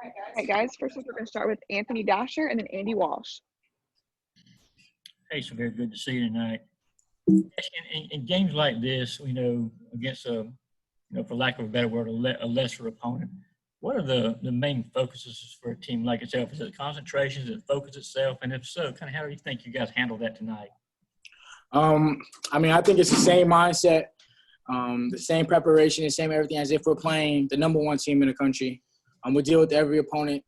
All right, guys. First up, we're going to start with Anthony Dasher and then Andy Walsh. Hey, so very good to see you tonight. In games like this, against for lack of a better word, a lesser opponent, what are the main focuses for a team like itself? Is it concentration? Is it focus itself? And if so, kind of how do you think you guys handle that tonight? I think it's the same mindset, the same preparation, the same everything as if we're playing the number one team in the country. We deal with every opponent.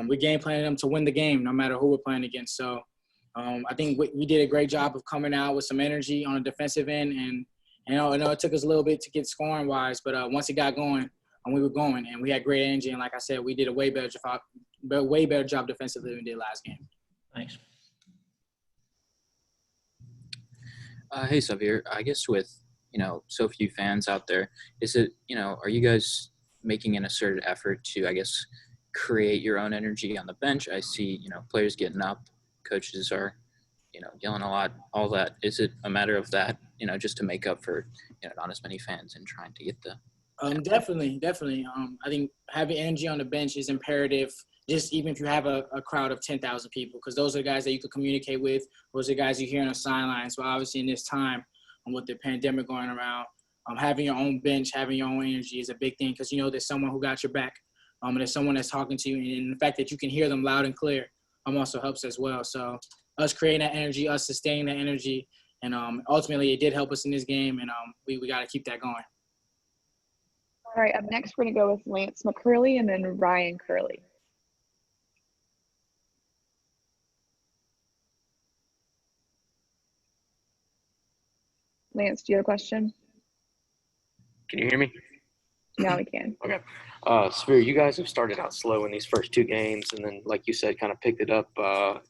We game plan them to win the game no matter who we're playing against. So I think we did a great job of coming out with some energy on the defensive end. And I know it took us a little bit to get scoring-wise, but once it got going, we were going. And we had great energy. And like I said, we did a way better job defensively than we did last game. Thanks. Hey, Sahvir. I guess with, so few fans out there, is it, are you guys making an asserted effort to, I guess, create your own energy on the bench? I see, players getting up, coaches are, yelling a lot, all that. Is it a matter of that, just to make up for, not as many fans and trying to get the Definitely. I think having energy on the bench is imperative, just even if you have a crowd of 10,000 people, because those are the guys that you could communicate with. Those are the guys you hear on the sidelines. But obviously in this time, with the pandemic going around, having your own bench, having your own energy is a big thing, because there's someone who got your back, and there's someone that's talking to you, and the fact that you can hear them loud and clear also helps as well. So us creating that energy, us sustaining that energy, and ultimately it did help us in this game, and we got to keep that going. All right, up next we're going to go with Lance McCurley and then Ryan Curley. Lance, do you have a question? Can you hear me? Now we can. Okay. Sahvir, you guys have started out slow in these first two games, and then, like you said, kind of picked it up,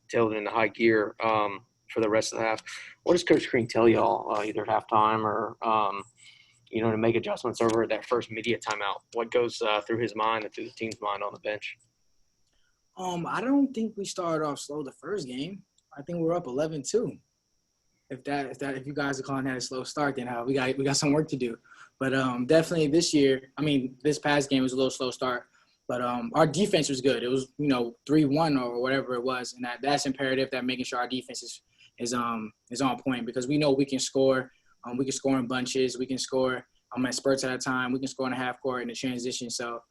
tailed it into high gear for the rest of the half. What does Coach Green tell y'all, either at halftime or, to make adjustments over that first media timeout? What goes through his mind and through the team's mind on the bench? I don't think we started off slow the first game. I think we're up 11-2. If you guys are calling that a slow start, then we got some work to do. But definitely this year, this past game was a little slow start. But our defense was good. It was 3-1 or whatever it was, and that's imperative. That making sure our defense is on point, because we know we can score. We can score in bunches. We can score at spurts at a time. We can score in a half court in the transition. So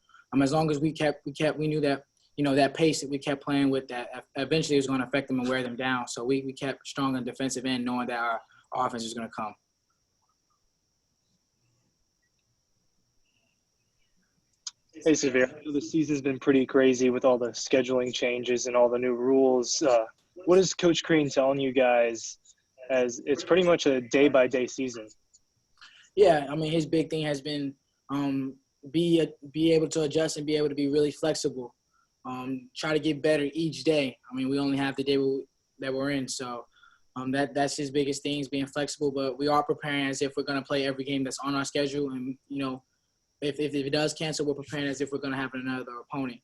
as long as we knew that that pace that we kept playing with, that eventually was going to affect them and wear them down. So we kept strong on the defensive end, knowing that our offense was going to come. Hey, Sahvir, the season's been pretty crazy with all the scheduling changes and all the new rules. What is Coach Green telling you guys, as it's pretty much a day-by-day season? Yeah, his big thing has been be able to adjust and be able to be really flexible. Try to get better each day. We only have the day that we're in, so that's his biggest thing, is being flexible. But we are preparing as if we're going to play every game that's on our schedule, and if it does cancel, we're preparing as if we're going to have another opponent.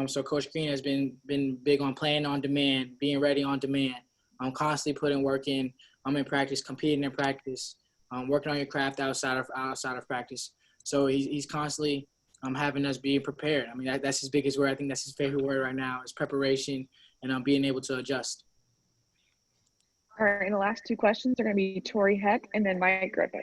So Coach Green has been big on playing on demand, being ready on demand. Constantly putting work in. in practice, competing in practice, working on your craft outside of practice. So he's constantly having us being prepared. That's his biggest word. I think that's his favorite word right now, is preparation and being able to adjust. All right, and the last two questions are going to be Tori Heck and then Mike Griffith.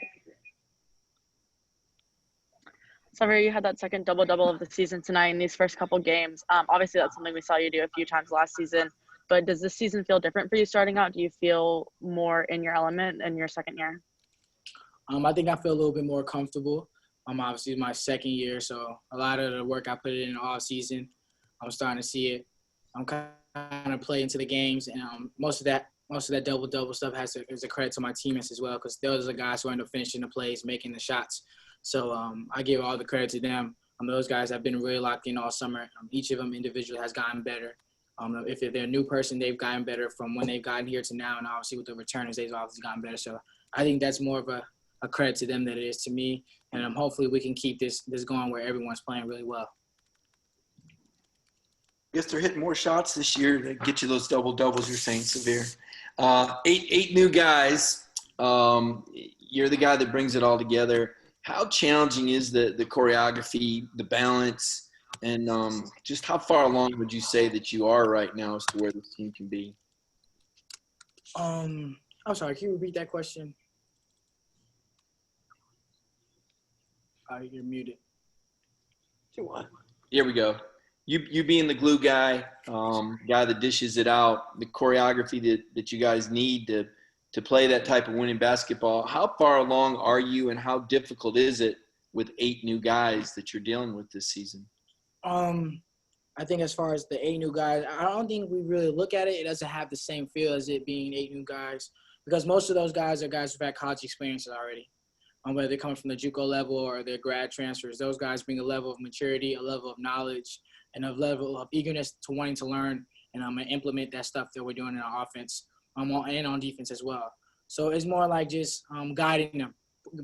Sahvir, you had that second double-double of the season tonight in these first couple games. Obviously, that's something we saw you do a few times last season. But does this season feel different for you starting out? Do you feel more in your element in your second year? I think I feel a little bit more comfortable. Obviously, it's my second year, so a lot of the work I put in all season, I'm starting to see it. I'm kind of play into the games, and most of that double-double stuff is a credit to my teammates as well, because those are the guys who end up finishing the plays, making the shots. So I give all the credit to them. Those guys have been really locked in all summer. Each of them individually has gotten better. If they're a new person, they've gotten better from when they've gotten here to now, and obviously with the returners, they've obviously gotten better. So I think that's more of a credit to them than it is to me, and hopefully we can keep this going where everyone's playing really well. I guess they're hitting more shots this year to get you those double-doubles you're saying, Sahvir. Eight new guys. You're the guy that brings it all together. How challenging is the choreography, the balance, And just how far along would you say that you are right now as to where this team can be? I'm sorry. Can you repeat that question? You're muted. Here we go. You being the glue guy, guy that dishes it out, the choreography that you guys need to play that type of winning basketball. How far along are you, and how difficult is it with 8 new guys that you're dealing with this season? I think as far as the 8 new guys, I don't think we really look at it. It doesn't have the same feel as it being 8 new guys, because most of those guys are guys who've had college experiences already. Whether they're coming from the JUCO level or they're grad transfers, those guys bring a level of maturity, a level of knowledge, and a level of eagerness to wanting to learn and implement that stuff that we're doing in our offense and on defense as well. So it's more like just guiding them,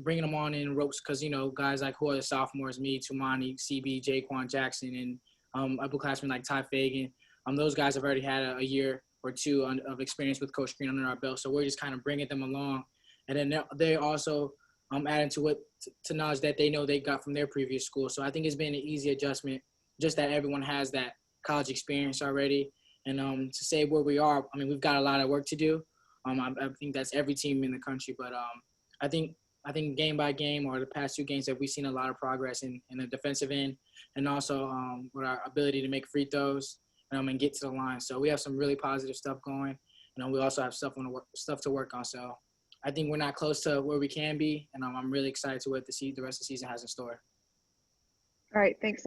bringing them on in ropes, because, guys like who are the sophomores, me, Tumani, CB, Jaquan Jackson, and upperclassmen like Ty Fagan. Those guys have already had a year or two of experience with Coach Green under our belt. So we're just kind of bringing them along. And then they also adding to it to knowledge that they know they got from their previous school. So I think it's been an easy adjustment, just that everyone has that college experience already. And to say where we are, we've got a lot of work to do. I think that's every team in the country. But I think game by game, or the past 2 games, that we've seen a lot of progress in the defensive end, and also with our ability to make free throws and get to the line. So we have some really positive stuff going. We also have stuff to work on. So I think we're not close to where we can be, and I'm really excited to what the rest of the season has in store. All right, thanks.